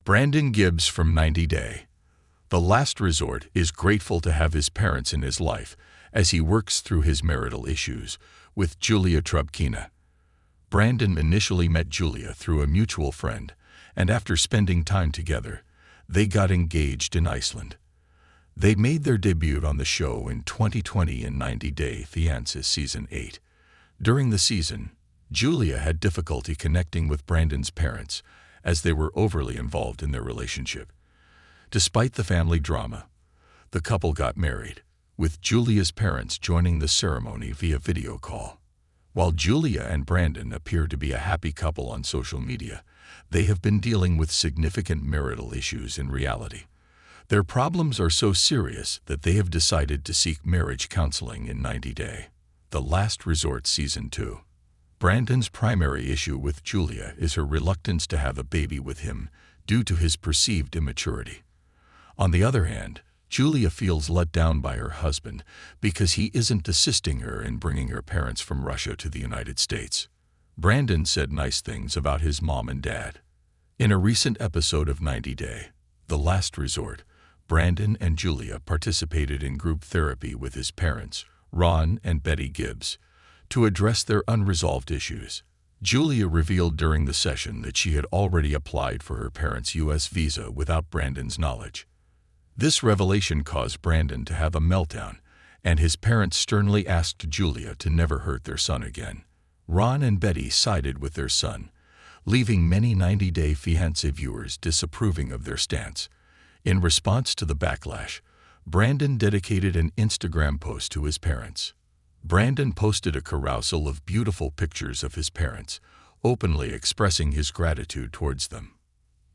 Brandon Gibbs from 90 Day. The Last Resort is grateful to have his parents in his life as he works through his marital issues with Julia Trubkina. Brandon initially met Julia through a mutual friend, and after spending time together, they got engaged in Iceland. They made their debut on the show in 2020 in 90 Day Fiancé Season 8. During the season, Julia had difficulty connecting with Brandon's parents as they were overly involved in their relationship. Despite the family drama, the couple got married, with Julia's parents joining the ceremony via video call. While Julia and Brandon appear to be a happy couple on social media, they have been dealing with significant marital issues in reality. Their problems are so serious that they have decided to seek marriage counseling in 90 Day. The Last Resort Season 2. Brandon's primary issue with Julia is her reluctance to have a baby with him due to his perceived immaturity. On the other hand, Julia feels let down by her husband because he isn't assisting her in bringing her parents from Russia to the United States. Brandon said nice things about his mom and dad. In a recent episode of 90 Day, The Last Resort, Brandon and Julia participated in group therapy with his parents, Ron and Betty Gibbs, to address their unresolved issues. Julia revealed during the session that she had already applied for her parents' U.S. visa without Brandon's knowledge. This revelation caused Brandon to have a meltdown, and his parents sternly asked Julia to never hurt their son again. Ron and Betty sided with their son, leaving many 90 Day Fiancé viewers disapproving of their stance. In response to the backlash, Brandon dedicated an Instagram post to his parents. Brandon posted a carousel of beautiful pictures of his parents, openly expressing his gratitude towards them.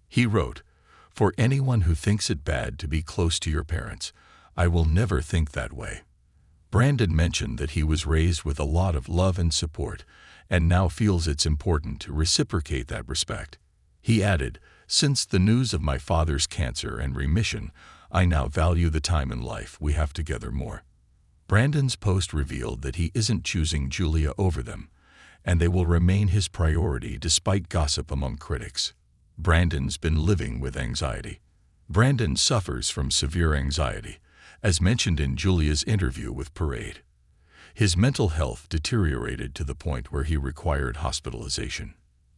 He wrote, "For anyone who thinks it bad to be close to your parents, I will never think that way." Brandon mentioned that he was raised with a lot of love and support, and now feels it's important to reciprocate that respect. He added, "Since the news of my father's cancer and remission, I now value the time in life we have together more." Brandon's post revealed that he isn't choosing Julia over them, and they will remain his priority despite gossip among critics. Brandon's been living with anxiety. Brandon suffers from severe anxiety, as mentioned in Julia's interview with Parade. His mental health deteriorated to the point where he required hospitalization.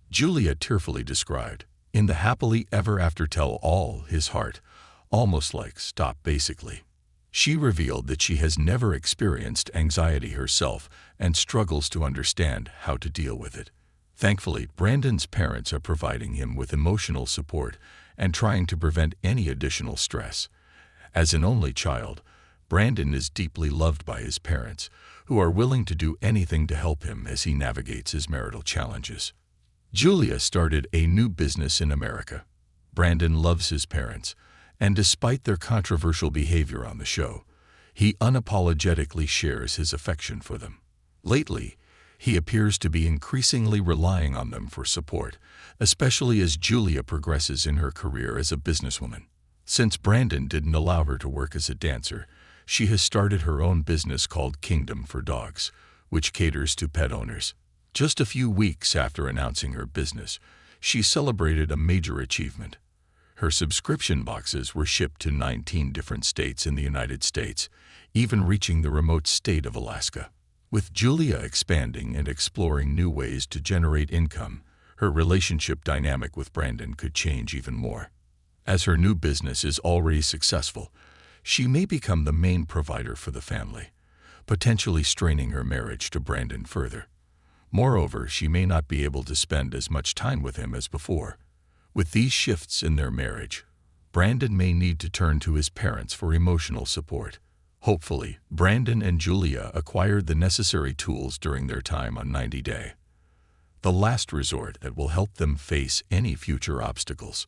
Julia tearfully described, in the happily ever after tell-all his heart, almost like stop basically. She revealed that she has never experienced anxiety herself and struggles to understand how to deal with it. Thankfully, Brandon's parents are providing him with emotional support and trying to prevent any additional stress. As an only child, Brandon is deeply loved by his parents, who are willing to do anything to help him as he navigates his marital challenges. Julia started a new business in America. Brandon loves his parents, and despite their controversial behavior on the show, he unapologetically shares his affection for them. Lately, he appears to be increasingly relying on them for support, especially as Julia progresses in her career as a businesswoman. Since Brandon didn't allow her to work as a dancer, she has started her own business called Kingdom for Dogs, which caters to pet owners. Just a few weeks after announcing her business, she celebrated a major achievement. Her subscription boxes were shipped to 19 different states in the United States, even reaching the remote state of Alaska. With Julia expanding and exploring new ways to generate income, her relationship dynamic with Brandon could change even more. As her new business is already successful, she may become the main provider for the family, potentially straining her marriage to Brandon further. Moreover, she may not be able to spend as much time with him as before. With these shifts in their marriage, Brandon may need to turn to his parents for emotional support. Hopefully, Brandon and Julia acquired the necessary tools during their time on 90 Day. The Last Resort that will help them face any future obstacles.